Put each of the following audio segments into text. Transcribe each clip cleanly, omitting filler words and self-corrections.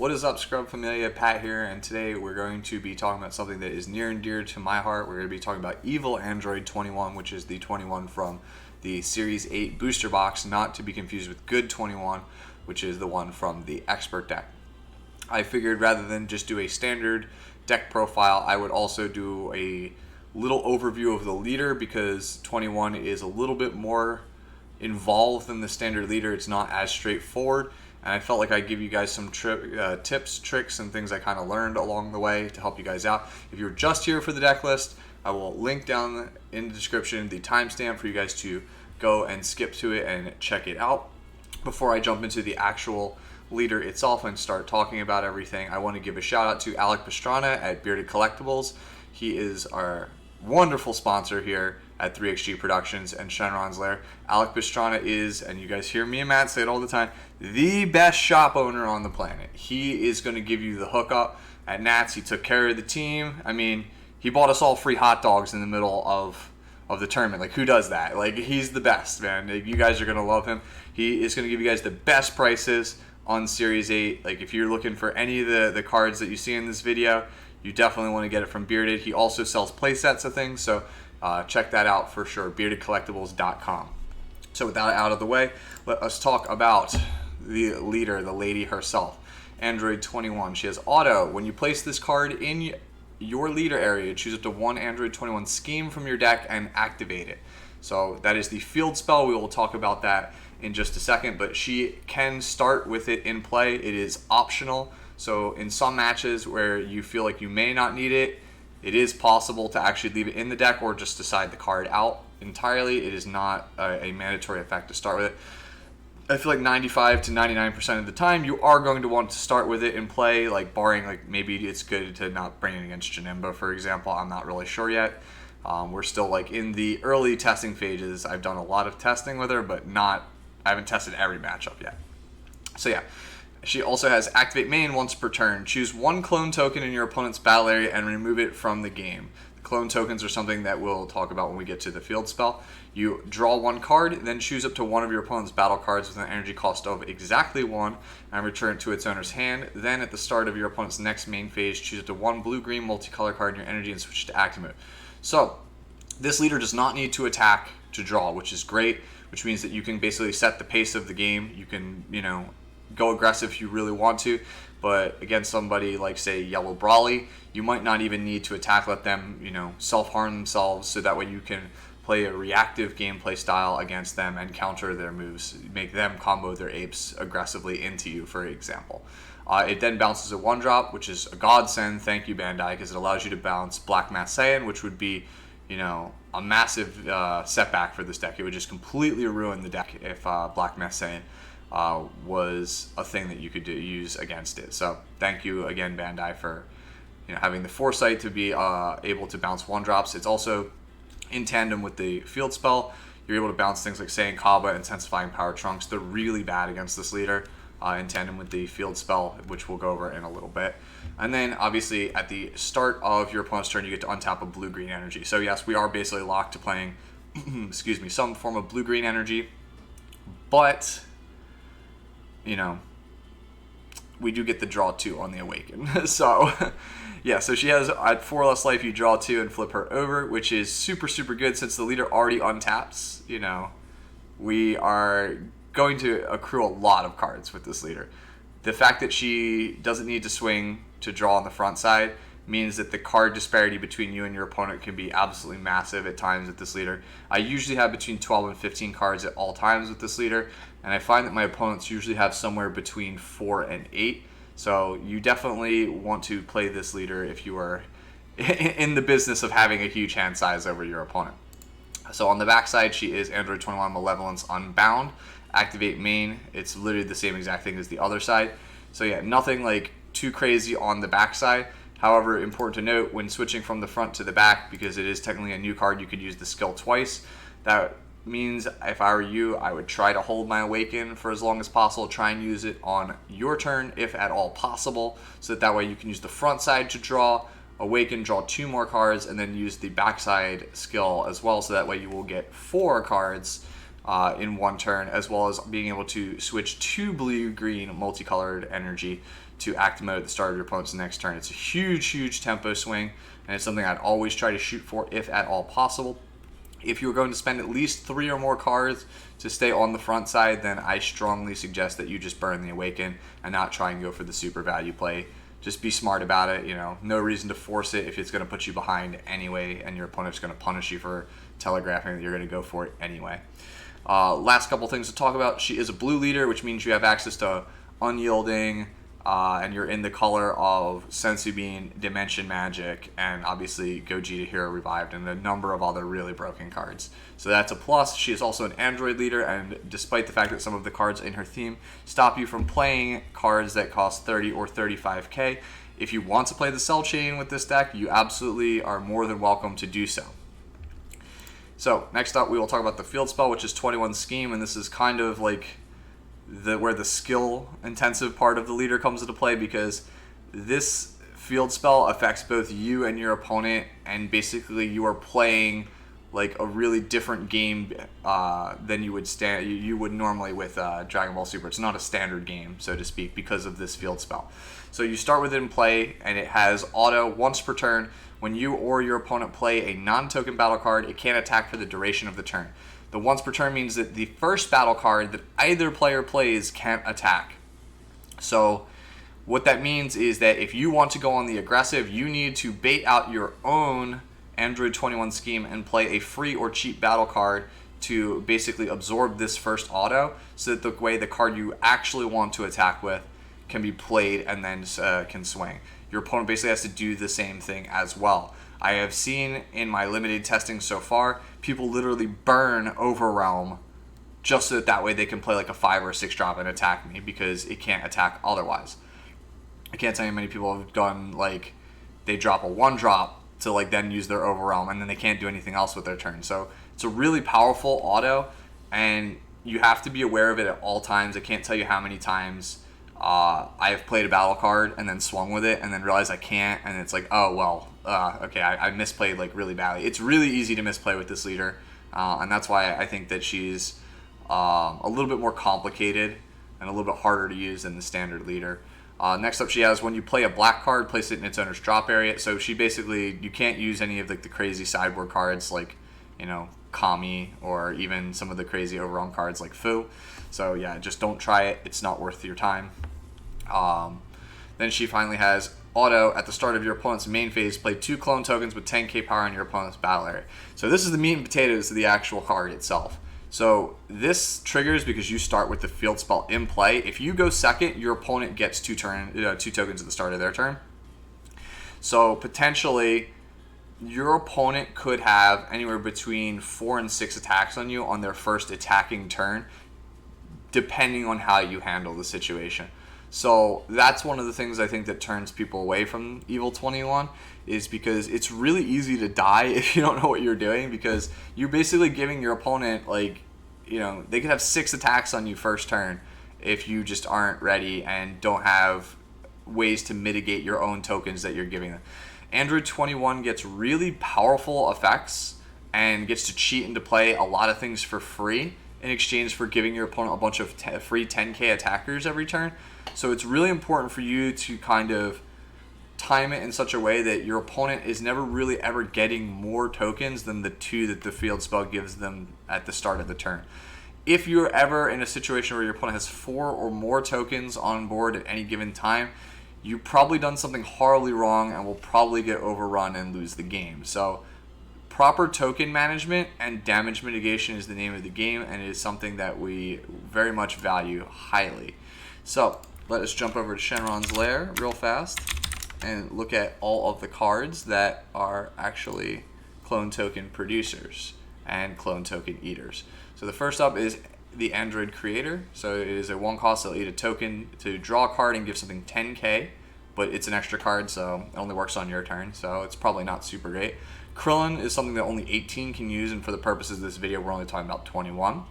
What is up, Scrub Familia? Pat here, and today we're going to be talking about something that is near and dear to my heart. We're going to be talking about Evil Android 21, which is the 21 from the Series 8 booster box, not to be confused with Good 21, which is the one from the Expert deck. I figured rather than just do a standard deck profile, I would also do a little overview of the leader, because 21 is a little bit more involved than the standard leader. It's not as straightforward, and I felt like I'd give you guys some tips, tricks, and things I kind of learned along the way to help you guys out. If you're just here for the deck list, I will link down in the description the timestamp for you guys to go and skip to it and check it out. Before I jump into the actual leader itself and start talking about everything, I want to give a shout out to Alec Pastrana at Bearded Collectibles. He is our wonderful sponsor here at 3XG Productions and Shenron's Lair. Alec Pastrana is, and you guys hear me and Matt say it all the time, the best shop owner on the planet. He is going to give you the hookup at Nats. He took care of the team. I mean, he bought us all free hot dogs in the middle of the tournament. Like, who does that? Like, he's the best, man. You guys are going to love him. He is going to give you guys the best prices on Series 8. Like, if you're looking for any of the cards that you see in this video, you definitely want to get it from Bearded. He also sells play sets of things, so check that out for sure, beardedcollectibles.com. So with that out of the way, let us talk about the leader, the lady herself, Android 21. She has auto. When you place this card in your leader area, choose up to one Android 21 scheme from your deck and activate it. So that is the field spell. We will talk about that in just a second, but she can start with it in play. It is optional. So in some matches where you feel like you may not need it, it is possible to actually leave it in the deck or just decide the card out entirely. It is not a mandatory effect to start with it. I feel like 95 to 99% of the time you are going to want to start with it in play, like barring like maybe it's good to not bring it against Janemba, for example. I'm not really sure yet. We're still like in the early testing phases. I've done a lot of testing with her, but I haven't tested every matchup yet. So yeah. She also has Activate Main once per turn. Choose one clone token in your opponent's battle area and remove it from the game. The clone tokens are something that we'll talk about when we get to the field spell. You draw one card, then choose up to one of your opponent's battle cards with an energy cost of exactly 1 and return it to its owner's hand. Then at the start of your opponent's next main phase, choose up to one blue-green multicolor card in your energy and switch to active mode. So this leader does not need to attack to draw, which is great, which means that you can basically set the pace of the game. You can, go aggressive if you really want to, but against somebody like, say, Yellow Brawly, you might not even need to attack. Let them, self-harm themselves, so that way you can play a reactive gameplay style against them and counter their moves, make them combo their apes aggressively into you, for example. It then bounces a 1-drop, which is a godsend. Thank you, Bandai, because it allows you to bounce Black Mass Saiyan, which would be, a massive setback for this deck. It would just completely ruin the deck if Black Mass Saiyan was a thing that you could use against it. So thank you again, Bandai, for having the foresight to be able to bounce 1-drops. It's also in tandem with the field spell. You're able to bounce things like Saiyan Kaba, Intensifying Power Trunks. They're really bad against this leader in tandem with the field spell, which we'll go over in a little bit. And then obviously at the start of your opponent's turn, you get to untap a blue-green energy. So yes, we are basically locked to playing some form of blue-green energy, but we do get the draw 2 on the Awaken. So, yeah, so she has, at 4 less life, you draw 2 and flip her over, which is super, super good since the leader already untaps. We are going to accrue a lot of cards with this leader. The fact that she doesn't need to swing to draw on the front side means that the card disparity between you and your opponent can be absolutely massive at times with this leader. I usually have between 12 and 15 cards at all times with this leader, and I find that my opponents usually have somewhere between 4 and 8. So you definitely want to play this leader if you are in the business of having a huge hand size over your opponent. So on the backside, she is Android 21 Malevolence Unbound. Activate Main. It's literally the same exact thing as the other side. So yeah, nothing like too crazy on the backside. However, important to note, when switching from the front to the back, because it is technically a new card, you could use the skill twice. That means if I were you, I would try to hold my Awaken for as long as possible. Try and use it on your turn, if at all possible, so that way you can use the front side to draw, Awaken, draw 2 more cards, and then use the backside skill as well, so that way you will get 4 cards in one turn, as well as being able to switch 2 blue-green multicolored energy to active mode at the start of your opponent's next turn. It's a huge tempo swing, and it's something I'd always try to shoot for if at all possible. If you're going to spend at least 3 or more cards to stay on the front side, then I strongly suggest that you just burn the Awaken and not try and go for the super value play. Just be smart about it. No reason to force it if it's going to put you behind anyway, and your opponent's going to punish you for telegraphing that you're going to go for it anyway. Last couple things to talk about. She is a blue leader, which means you have access to Unyielding, and you're in the color of Sensu Bean, Dimension Magic, and obviously Gogeta Hero Revived, and a number of other really broken cards. So that's a plus. She is also an Android leader, and despite the fact that some of the cards in her theme stop you from playing cards that cost 30 or 35k, if you want to play the Cell Chain with this deck, you absolutely are more than welcome to do so. So next up, we will talk about the field spell, which is 21 Scheme, and this is kind of like where the skill intensive part of the leader comes into play, because this field spell affects both you and your opponent, and basically you are playing like a really different game than you would normally with Dragon Ball Super. It's not a standard game, so to speak, because of this field spell. So you start with it in play, and it has auto once per turn. When you or your opponent play a non-token battle card, it can't attack for the duration of the turn. The once per turn means that the first battle card that either player plays can't attack. So what that means is that if you want to go on the aggressive, you need to bait out your own Android 21 Scheme and play a free or cheap battle card to basically absorb this first auto, so that the way the card you actually want to attack with can be played and then can swing. Your opponent basically has to do the same thing as well. I have seen in my limited testing so far, people literally burn Overwhelm just so that way they can play like a 5 or 6 drop and attack me, because it can't attack otherwise. I can't tell you how many people have gone like they drop a 1 drop to like then use their Overwhelm, and then they can't do anything else with their turn. So it's a really powerful auto, and you have to be aware of it at all times. I can't tell you how many times I have played a battle card and then swung with it and then realized I can't, and it's like, oh well, okay, I misplayed like really badly. It's really easy to misplay with this leader, and that's why I think that she's a little bit more complicated and a little bit harder to use than the standard leader. Next up, she has when you play a black card, place it in its owner's drop area. So she basically, you can't use any of like the crazy sideboard cards like, Kami, or even some of the crazy overrun cards like Fu. So yeah, just don't try it. It's not worth your time. Then she finally has auto at the start of your opponent's main phase, play 2 clone tokens with 10k power in your opponent's battle area. So this is the meat and potatoes of the actual card itself. So this triggers because you start with the field spell in play. If you go second, your opponent gets 2 tokens at the start of their turn. So potentially your opponent could have anywhere between 4 and 6 attacks on you on their first attacking turn, depending on how you handle the situation. So that's one of the things I think that turns people away from Evil 21, is because it's really easy to die if you don't know what you're doing, because you're basically giving your opponent, like, they could have 6 attacks on you first turn if you just aren't ready and don't have ways to mitigate your own tokens that you're giving them. Android 21 gets really powerful effects and gets to cheat into play a lot of things for free in exchange for giving your opponent a bunch of free 10k attackers every turn. So it's really important for you to kind of time it in such a way that your opponent is never really ever getting more tokens than the 2 that the field spell gives them at the start of the turn. If you're ever in a situation where your opponent has 4 or more tokens on board at any given time, you've probably done something horribly wrong and will probably get overrun and lose the game. So proper token management and damage mitigation is the name of the game, and it is something that we very much value highly. So let us jump over to Shenron's Lair real fast and look at all of the cards that are actually clone token producers and clone token eaters. So the first up is the Android Creator. So it is a 1 cost, it'll eat a token to draw a card and give something 10k, but it's an extra card, so it only works on your turn, so it's probably not super great. Krillin is something that only 18 can use, and for the purposes of this video, we're only talking about 21.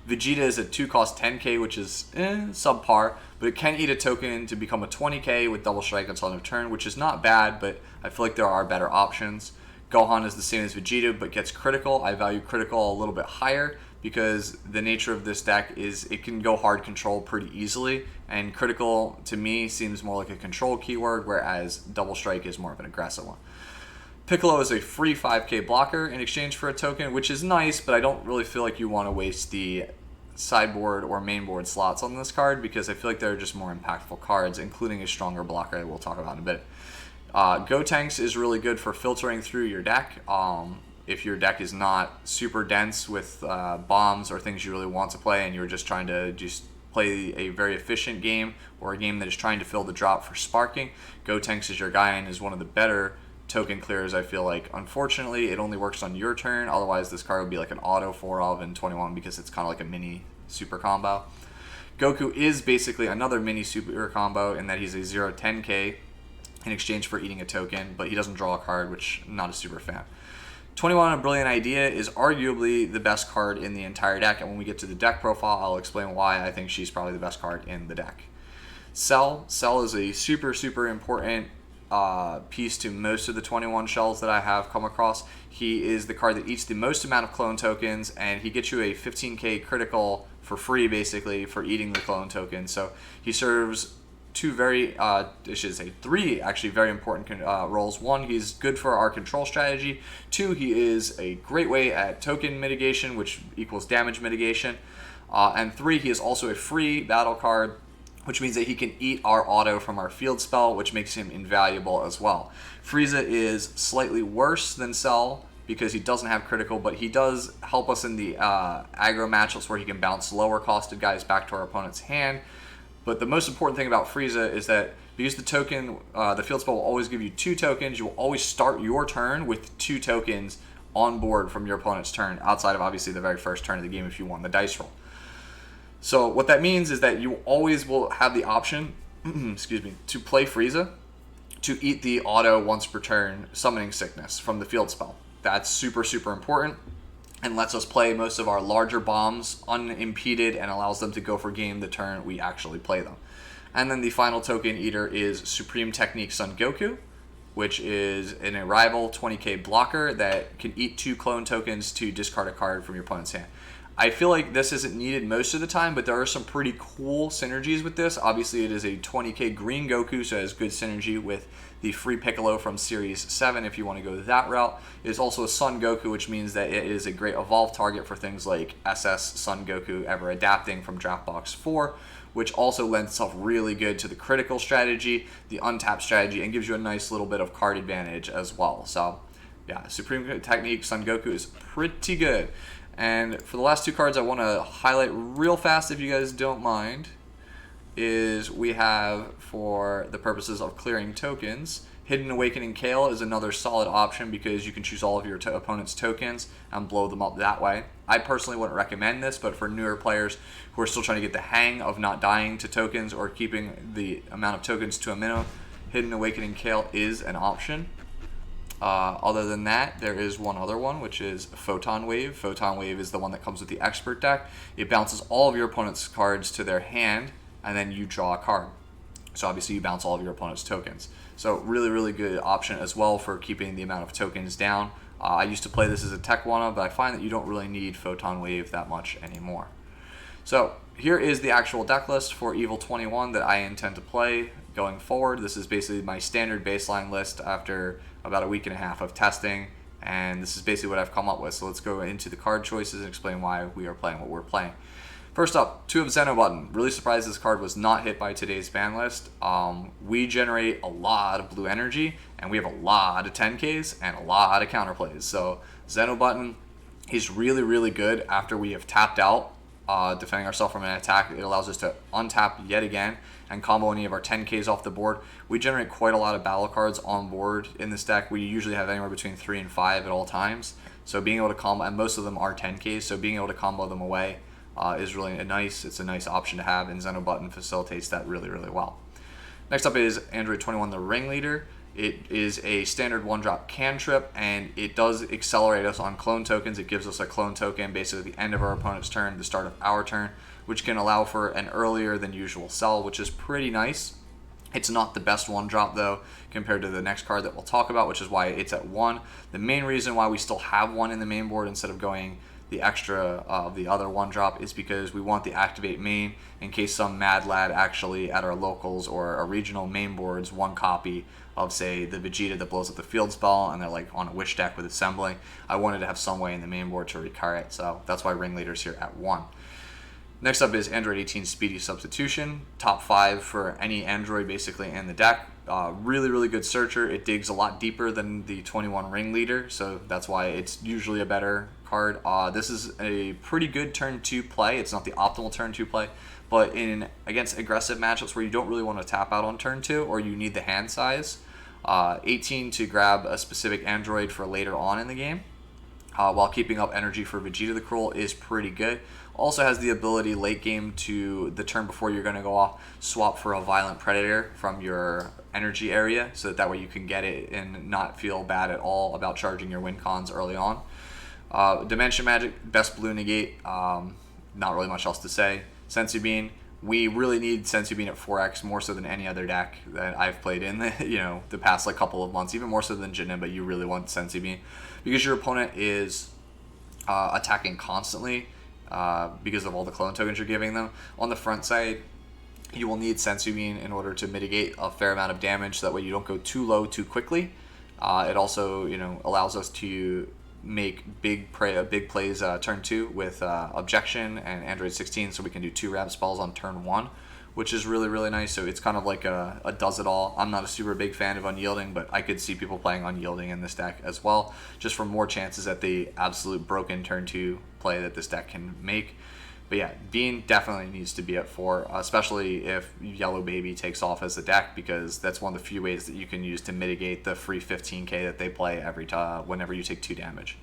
Vegeta is a 2 cost 10k, which is subpar, but it can eat a token to become a 20k with double strike until end of turn, which is not bad, but I feel like there are better options. Gohan is the same as Vegeta, but gets critical. I value critical a little bit higher, because the nature of this deck is it can go hard control pretty easily, and critical to me seems more like a control keyword, whereas double strike is more of an aggressive one. Piccolo is a free 5k blocker in exchange for a token, which is nice, but I don't really feel like you want to waste the sideboard or mainboard slots on this card, because I feel like they're just more impactful cards, including a stronger blocker that we'll talk about in a bit. Gotenks is really good for filtering through your deck. If your deck is not super dense with bombs or things you really want to play, and you're just trying to just play a very efficient game, or a game that is trying to fill the drop for sparking, Gotenks is your guy and is one of the better token clears, I feel like. Unfortunately, it only works on your turn. Otherwise, this card would be like an auto 4 of in 21, because it's kind of like a mini super combo. Goku is basically another mini super combo in that he's a 0-10k in exchange for eating a token, but he doesn't draw a card, which I'm not a super fan. 21, A Brilliant Idea, is arguably the best card in the entire deck, and when we get to the deck profile, I'll explain why I think she's probably the best card in the deck. Cell is a super important piece to most of the 21 shells that I have come across. He is the card that eats the most amount of clone tokens, and he gets you a 15k critical for free, basically, for eating the clone token. So he serves three actually very important roles. One, he's good for our control strategy. Two, he is a great way at token mitigation, which equals damage mitigation. And three, he is also a free battle card, which means that he can eat our auto from our field spell, which makes him invaluable as well. Frieza is slightly worse than Cell because he doesn't have critical, but he does help us in the aggro matchups where he can bounce lower costed guys back to our opponent's hand. But the most important thing about Frieza is that because the field spell will always give you 2 tokens, you will always start your turn with 2 tokens on board from your opponent's turn, outside of obviously the very first turn of the game if you won the dice roll. So what that means is that you always will have the option, to play Frieza to eat the auto once per turn summoning sickness from the field spell. That's super important, and lets us play most of our larger bombs unimpeded and allows them to go for game the turn we actually play them. And then the final token eater is Supreme Technique Son Goku, which is an arrival 20k blocker that can eat 2 clone tokens to discard a card from your opponent's hand. I feel like this isn't needed most of the time, but there are some pretty cool synergies with this. Obviously, it is a 20k green Goku, so it has good synergy with the free Piccolo from Series 7 if you want to go that route. It is also a Son Goku, which means that it is a great evolve target for things like SS Son Goku ever adapting from Draft Box 4, which also lends itself really good to the critical strategy, the untap strategy, and gives you a nice little bit of card advantage as well. So, yeah, Supreme Technique Son Goku is pretty good. And for the last 2 cards I want to highlight real fast, if you guys don't mind, is we have, for the purposes of clearing tokens, Hidden Awakening Kale is another solid option because you can choose all of your opponent's tokens and blow them up that way. I personally wouldn't recommend this, but for newer players who are still trying to get the hang of not dying to tokens or keeping the amount of tokens to a minimum, Hidden Awakening Kale is an option. Other than that, there is one other one, which is Photon Wave. Photon Wave is the one that comes with the Expert deck. It bounces all of your opponent's cards to their hand, and then you draw a card. So obviously you bounce all of your opponent's tokens. So really good option as well for keeping the amount of tokens down. I used to play this as a Tech 1-of, but I find that you don't really need Photon Wave that much anymore. So here is the actual deck list for Evil 21 that I intend to play going forward. This is basically my standard baseline list after about a week and a half of testing, and this is basically what I've come up with. So let's go into the card choices and explain why we are playing what we're playing. First up, 2 of Zeno Button. Really surprised this card was not hit by today's ban list. We generate a lot of blue energy, and we have a lot of 10Ks and a lot of counterplays. So Zeno Button, he's really good after we have tapped out, defending ourselves from an attack. It allows us to untap yet again and combo any of our 10Ks off the board. We generate quite a lot of battle cards on board in this deck. We usually have anywhere between 3 and 5 at all times. So being able to combo, and most of them are 10Ks, so being able to combo them away is really it's a nice option to have, and Zeno Button facilitates that really well. Next up is Android 21, the Ringleader. It is a standard 1-drop cantrip, and it does accelerate us on clone tokens. It gives us a clone token basically at the end of our opponent's turn, the start of our turn, which can allow for an earlier than usual sell, which is pretty nice. It's not the best 1-drop though compared to the next card that we'll talk about, which is why it's at 1. The main reason why we still have 1 in the main board instead of going the extra of the other 1-drop is because we want the activate main in case some mad lad actually at our locals or our regional main boards 1 copy of, say, the Vegeta that blows up the field spell and they're like on a wish deck with assembling. I wanted to have some way in the main board to recur it, so that's why Ringleader's here at 1. Next up is Android 18 Speedy Substitution, top 5 for any Android basically in the deck. Really, really good searcher. It digs a lot deeper than the 21 Ringleader, so that's why it's usually a better card. This is a pretty good turn 2 play. It's not the optimal turn 2 play, but against aggressive matchups where you don't really want to tap out on turn 2 or you need the hand size, 18 to grab a specific Android for later on in the game, while keeping up energy for Vegeta the Cruel is pretty good. Also has the ability late game to, the turn before you're going to go off, swap for a Violent Predator from your energy area so that way you can get it and not feel bad at all about charging your win cons early on. Dimension Magic, best blue negate, not really much else to say. Senzu Bean, we really need Senzu Bean at 4x more so than any other deck that I've played in the past couple of months, even more so than Janemba. You really want Senzu Bean because your opponent is attacking constantly because of all the clone tokens you're giving them. On the front side, you will need Senzu Bean in order to mitigate a fair amount of damage, so that way you don't go too low too quickly. It also allows us to make big plays turn 2 with Objection and Android 16, so we can do 2 ramp spells on turn 1, which is really, really nice. So it's kind of like a does it all. I'm not a super big fan of Unyielding, but I could see people playing Unyielding in this deck as well, just for more chances at the absolute broken turn 2 play that this deck can make. But yeah, Bean definitely needs to be at 4, especially if Yellow Baby takes off as a deck, because that's one of the few ways that you can use to mitigate the free 15k that they play every time whenever you take 2 damage.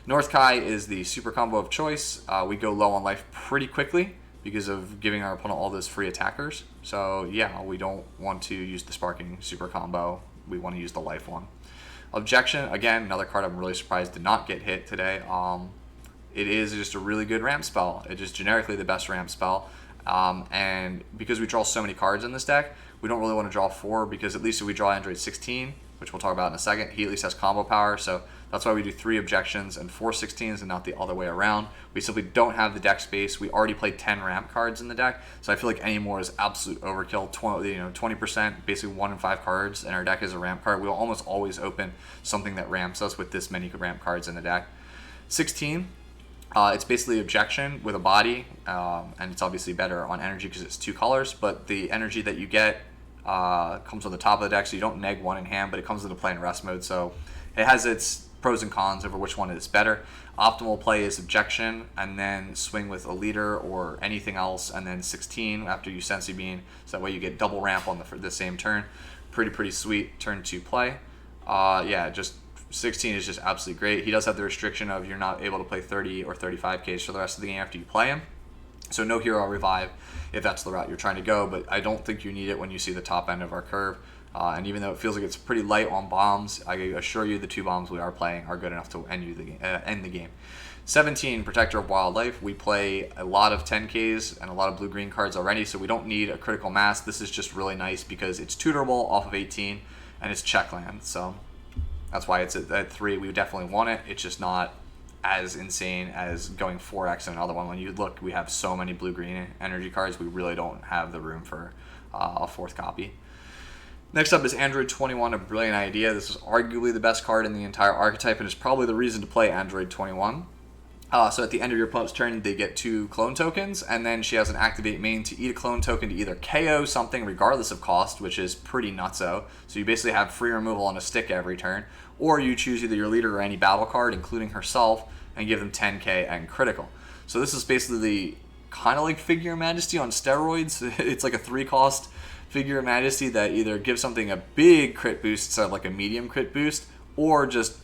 North Kai is the super combo of choice. We go low on life pretty quickly because of giving our opponent all those free attackers. So yeah, we don't want to use the Sparking super combo. We want to use the life one. Objection, again, another card I'm really surprised did not get hit today. It is just a really good ramp spell. It is generically the best ramp spell. And because we draw so many cards in this deck, we don't really want to draw 4, because at least if we draw Android 16, which we'll talk about in a second, he at least has combo power. So that's why we do 3 objections and 4 16s and not the other way around. We simply don't have the deck space. We already played 10 ramp cards in the deck, so I feel like any more is absolute overkill. 20%, basically 1 in 5 cards in our deck is a ramp card. We'll almost always open something that ramps us with this many ramp cards in the deck. 16. It's basically objection with a body, and it's obviously better on energy because it's 2 colors, but the energy that you get comes on the top of the deck, so you don't neg 1 in hand, but it comes into play in rest mode, so it has its pros and cons over which one is better. Optimal play is objection, and then swing with a leader or anything else, and then 16 after you Senzu Bean, so that way you get double ramp on the same turn. Pretty sweet turn 2 play. Yeah, just 16 is just absolutely great. He does have the restriction of you're not able to play 30 or 35Ks for the rest of the game after you play him. So no hero revive if that's the route you're trying to go, but I don't think you need it when you see the top end of our curve. And even though it feels like it's pretty light on bombs, I assure you the 2 bombs we are playing are good enough to end the game. 17, Protector of Wildlife. We play a lot of 10Ks and a lot of blue-green cards already, so we don't need a critical mass. This is just really nice because it's tutorable off of 18, and it's checkland, so that's why it's at 3. We definitely want it. It's just not as insane as going 4x in another one. When you look, we have so many blue-green energy cards, we really don't have the room for a 4th copy. Next up is Android 21, a brilliant idea. This is arguably the best card in the entire archetype, and is probably the reason to play Android 21. So at the end of your opponent's turn, they get 2 clone tokens, and then she has an activate main to eat a clone token to either KO something regardless of cost, which is pretty nutso. So you basically have free removal on a stick every turn, or you choose either your leader or any battle card, including herself, and give them 10k and critical. So this is basically kind of like Figure of Majesty on steroids. It's like a 3-cost Figure of Majesty that either gives something a big crit boost instead of like a medium crit boost, or just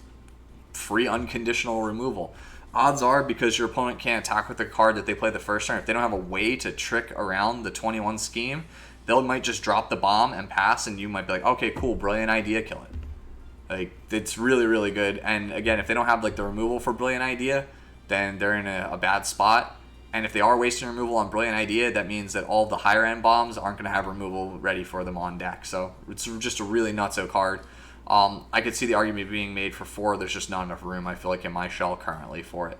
free unconditional removal. Odds are, because your opponent can't attack with the card that they play the first turn, if they don't have a way to trick around the 21 scheme, they might just drop the bomb and pass, and you might be like, okay, cool, brilliant idea, kill it. Like, it's really, really good. And again, if they don't have like the removal for brilliant idea, then they're in a bad spot. And if they are wasting removal on brilliant idea, that means that all the higher end bombs aren't going to have removal ready for them on deck. So it's just a really nutso card. I could see the argument being made for 4. There's just not enough room, I feel like, in my shell currently for it.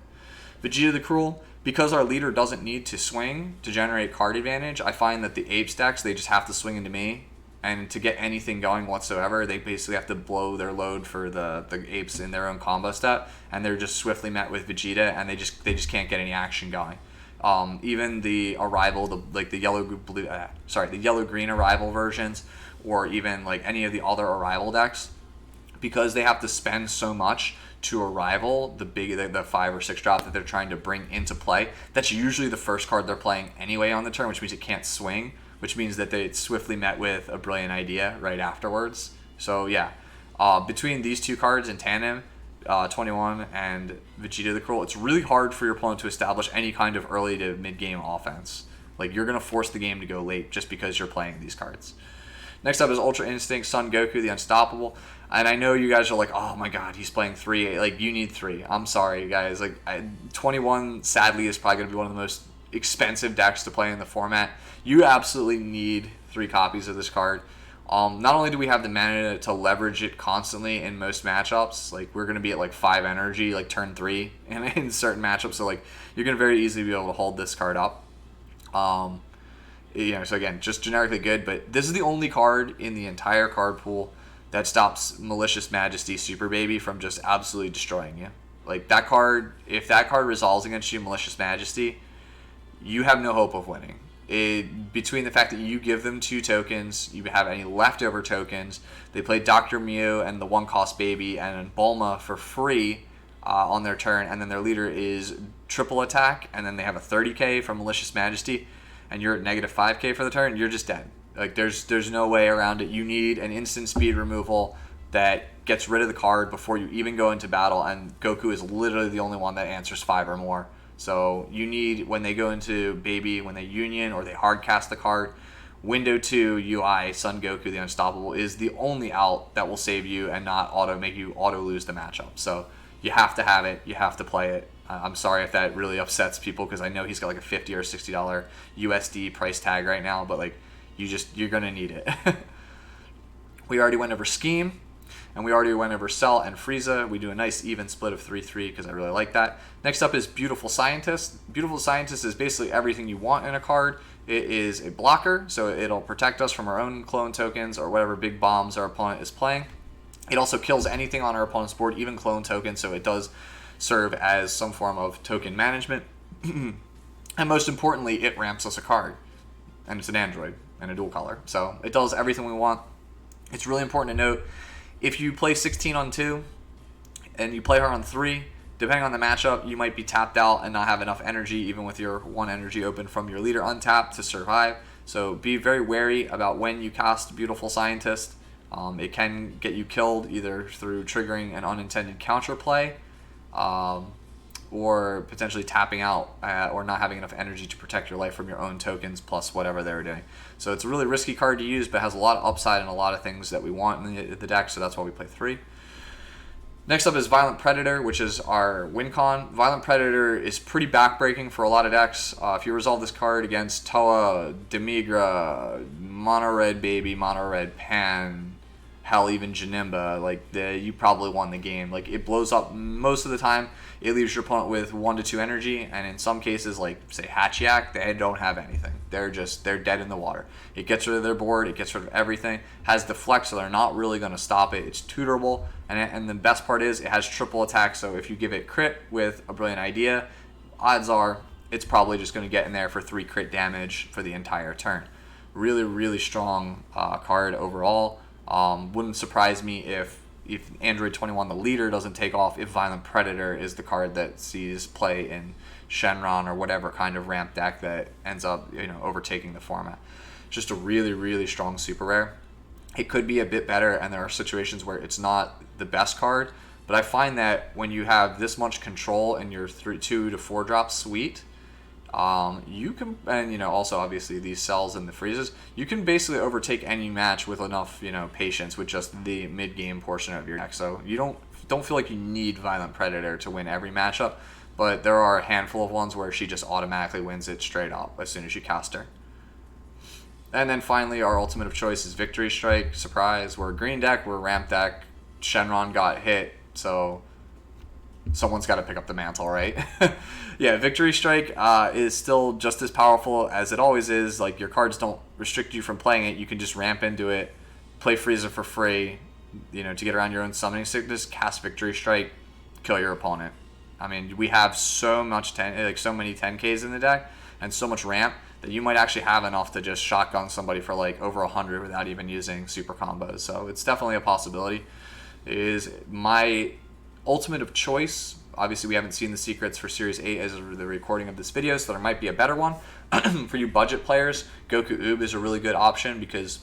Vegeta the Cruel, because our leader doesn't need to swing to generate card advantage, I find that the Apes decks, they just have to swing into me. And to get anything going whatsoever, they basically have to blow their load for the Apes in their own combo step, and they're just swiftly met with Vegeta, and they just can't get any action going. Even the Arrival, the yellow green Arrival versions, or even like any of the other Arrival decks, because they have to spend so much to Arrival the 5 or 6 drop that they're trying to bring into play. That's usually the first card they're playing anyway on the turn, which means it can't swing, which means that it's swiftly met with a Brilliant Idea right afterwards. So yeah, between these two cards in tandem, 21 and Vegeta the Cruel, it's really hard for your opponent to establish any kind of early to mid-game offense. Like, you're going to force the game to go late just because you're playing these cards. Next up is Ultra Instinct, Son Goku, the Unstoppable. And I know you guys are like, oh my god, he's playing 3. Like, you need 3. I'm sorry, guys. Like, 21, sadly, is probably going to be one of the most expensive decks to play in the format. You absolutely need 3 copies of this card. Not only do we have the mana to leverage it constantly in most matchups, like we're going to be at like 5 energy, like turn 3 in certain matchups, so like you're going to very easily be able to hold this card up. So again, just generically good, but this is the only card in the entire card pool that stops Malicious Majesty Super Baby from just absolutely destroying you. Like, that card, if that card resolves against you, Malicious Majesty, you have no hope of winning. Between the fact that you give them 2 tokens, you have any leftover tokens, they play Dr. Mew and the 1-cost baby and Bulma for free on their turn, and then their leader is triple attack, and then they have a 30k from Malicious Majesty, and you're at negative 5k for the turn, you're just dead. Like, there's no way around it. You need an instant speed removal that gets rid of the card before you even go into battle, and Goku is literally the only one that answers 5 or more. So you need, when they go into Baby, when they Union or they hard cast the card, Window 2 UI Son Goku the Unstoppable is the only out that will save you and not make you auto lose the matchup. So you have to have it. You have to play it. I'm sorry if that really upsets people, because I know he's got like a $50 or $60 USD price tag right now, but like you're gonna need it. We already went over Scheme. And we already went over Cell and Frieza. We do a nice even split of 3-3 because I really like that. Next up is Beautiful Scientist. Beautiful Scientist is basically everything you want in a card. It is a blocker, so it'll protect us from our own clone tokens or whatever big bombs our opponent is playing. It also kills anything on our opponent's board, even clone tokens, so it does serve as some form of token management. And most importantly, it ramps us a card. And it's an android and a dual color. So it does everything we want. It's really important to note, if you play 16 on 2 and you play her on 3, depending on the matchup, you might be tapped out and not have enough energy, even with your 1 energy open from your leader untapped, to survive. So be very wary about when you cast Beautiful Scientist. It can get you killed either through triggering an unintended counterplay, or potentially tapping out or not having enough energy to protect your life from your own tokens plus whatever they were doing. So it's a really risky card to use, but has a lot of upside and a lot of things that we want in the deck, so that's why we play 3. Next up is Violent Predator, which is our win con. Violent Predator is pretty backbreaking for a lot of decks. If you resolve this card against Toa, Demigra, Mono Red Baby, Mono Red Pan, hell, even Janemba, you probably won the game. Like, it blows up most of the time. It leaves your opponent with 1 to 2 energy, and in some cases, like, say, Hachiyak, they don't have anything. They're dead in the water. It gets rid of their board, it gets rid of everything, has Deflect, so they're not really going to stop it. It's tutorable, and the best part is it has triple attack, so if you give it crit with a Brilliant Idea, odds are it's probably just going to get in there for 3 crit damage for the entire turn. Really, really strong card overall. Wouldn't surprise me if Android 21, the leader, doesn't take off, if Violent Predator is the card that sees play in Shenron or whatever kind of ramp deck that ends up overtaking the format. Just a really, really strong super rare. It could be a bit better, and there are situations where it's not the best card, but I find that when you have this much control in your 2 to 4 drop suite, you can, and also obviously these cells and the freezes, you can basically overtake any match with enough patience with just the mid game portion of your deck. So you don't feel like you need Violent Predator to win every matchup, but there are a handful of ones where she just automatically wins it straight up as soon as you cast her. And then finally, our ultimate of choice is Victory Strike. Surprise, we're a green deck, we're a ramp deck. Shenron got hit, so someone's got to pick up the mantle, right? Yeah, Victory Strike is still just as powerful as it always is. Like, your cards don't restrict you from playing it. You can just ramp into it, play Frieza for free, you know, to get around your own summoning sickness, cast Victory Strike, kill your opponent. I mean, we have so much so many 10Ks in the deck and so much ramp that you might actually have enough to just shotgun somebody for like over 100 without even using super combos. So it's definitely a possibility. It is my ultimate of choice. Obviously, we haven't seen the secrets for Series 8 as of the recording of this video, so there might be a better one. For you budget players, Goku Oob is a really good option because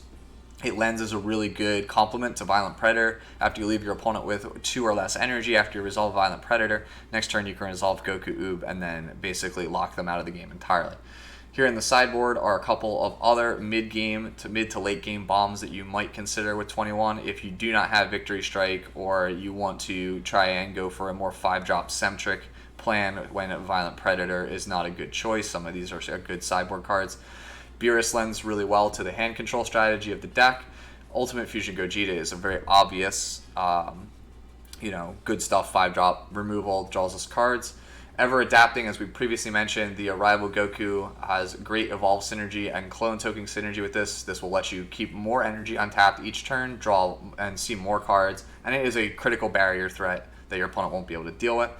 it lends as a really good complement to Violent Predator. After you leave your opponent with 2 or less energy, after you resolve Violent Predator, next turn you can resolve Goku Oob and then basically lock them out of the game entirely. Here in the sideboard are a couple of other mid to late game bombs that you might consider with 21 if you do not have Victory Strike or you want to try and go for a more 5-drop centric plan when Violent Predator is not a good choice. Some of these are good sideboard cards. Beerus lends really well to the hand control strategy of the deck. Ultimate Fusion Gogeta is a very obvious, good stuff, 5-drop removal, draws us cards. Ever adapting, as we previously mentioned, the Arrival Goku has great Evolve synergy and Clone Token synergy with this. This will let you keep more energy untapped each turn, draw and see more cards, and it is a critical barrier threat that your opponent won't be able to deal with.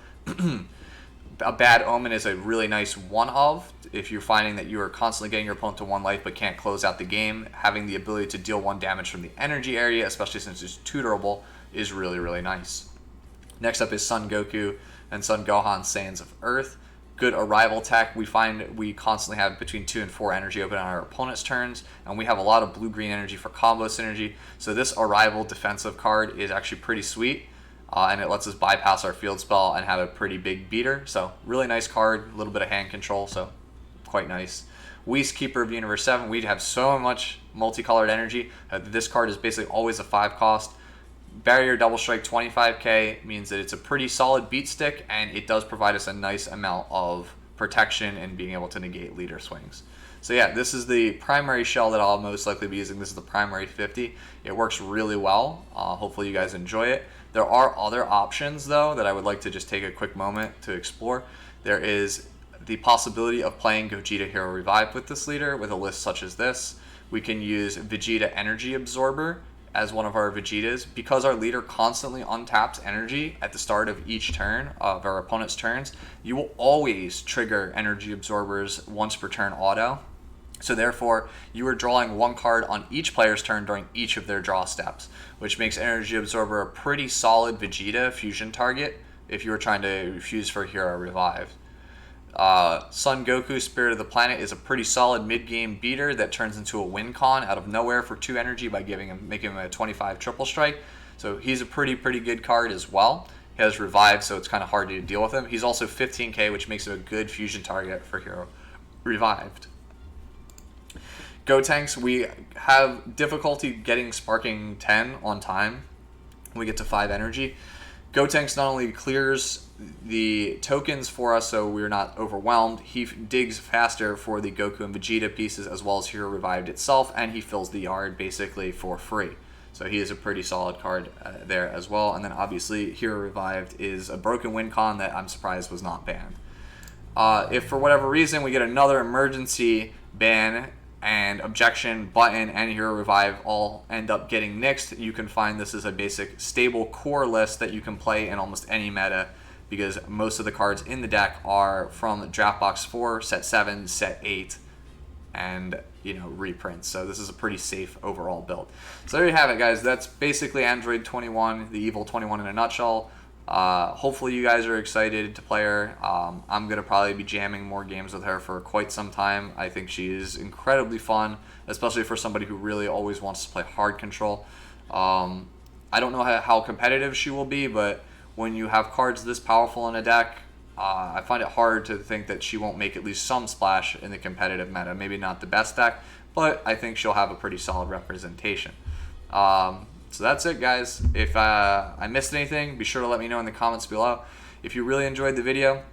A Bad Omen is a really nice one-of. If you're finding that you are constantly getting your opponent to 1 life but can't close out the game, having the ability to deal 1 damage from the energy area, especially since it's tutorable, is really, really nice. Next up is Son Goku and Son Gohan Saiyans of Earth. Good Arrival tech. We find we constantly have between 2 and 4 energy open on our opponent's turns, and we have a lot of blue-green energy for combo synergy. So this Arrival defensive card is actually pretty sweet, and it lets us bypass our field spell and have a pretty big beater. So really nice card, a little bit of hand control, so quite nice. Whis, Keeper of Universe 7, we'd have so much multicolored energy. This card is basically always a 5 cost. Barrier Double Strike 25k means that it's a pretty solid beat stick, and it does provide us a nice amount of protection and being able to negate leader swings. So yeah, this is the primary shell that I'll most likely be using. This is the primary 50. It works really well. Hopefully you guys enjoy it. There are other options though that I would like to just take a quick moment to explore. There is the possibility of playing Gogeta Hero Revive with this leader with a list such as this. We can use Vegeta Energy Absorber as one of our Vegetas. Because our leader constantly untaps energy at the start of each turn of our opponent's turns, you will always trigger energy absorbers once per turn auto. So therefore, you are drawing 1 card on each player's turn during each of their draw steps, which makes Energy Absorber a pretty solid Vegeta fusion target if you were trying to fuse for Hero Revive. Son Goku, Spirit of the Planet, is a pretty solid mid-game beater that turns into a win con out of nowhere for 2 energy by making him a 25 triple strike. So he's a pretty good card as well. He has Revive, so it's kind of hard to deal with him. He's also 15k, which makes him a good fusion target for Hero Revived. Gotenks, we have difficulty getting Sparking 10 on time when we get to 5 energy. Gotenks not only clears the tokens for us so we're not overwhelmed, he digs faster for the Goku and Vegeta pieces as well as Hero Revived itself, and he fills the yard basically for free. So he is a pretty solid card there as well. And then obviously Hero Revived is a broken win con that I'm surprised was not banned. If for whatever reason we get another emergency ban and Objection, Button, and Hero Revive all end up getting nixed, you can find this is a basic stable core list that you can play in almost any meta, because most of the cards in the deck are from Draft Box 4, Set 7, Set 8, and reprints. So this is a pretty safe overall build. So there you have it, guys. That's basically Android 21, the evil 21 in a nutshell. Hopefully you guys are excited to play her. I'm going to probably be jamming more games with her for quite some time. I think she is incredibly fun, especially for somebody who really always wants to play hard control. I don't know how competitive she will be, but when you have cards this powerful in a deck, I find it hard to think that she won't make at least some splash in the competitive meta. Maybe not the best deck, but I think she'll have a pretty solid representation. So that's it, guys. If I missed anything, be sure to let me know in the comments below. If you really enjoyed the video,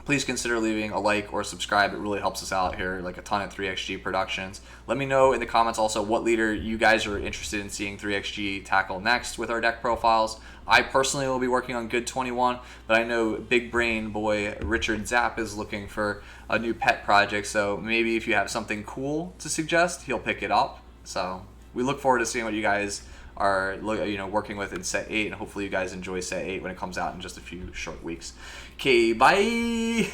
please consider leaving a like or subscribe. It really helps us out here, like a ton at 3XG Productions. Let me know in the comments also what leader you guys are interested in seeing 3XG tackle next with our deck profiles. I personally will be working on Good 21, but I know big brain boy Richard Zapp is looking for a new pet project, so maybe if you have something cool to suggest, he'll pick it up. So we look forward to seeing what you guys are working with in set 8, and hopefully you guys enjoy set 8 when it comes out in just a few short weeks. Okay, bye.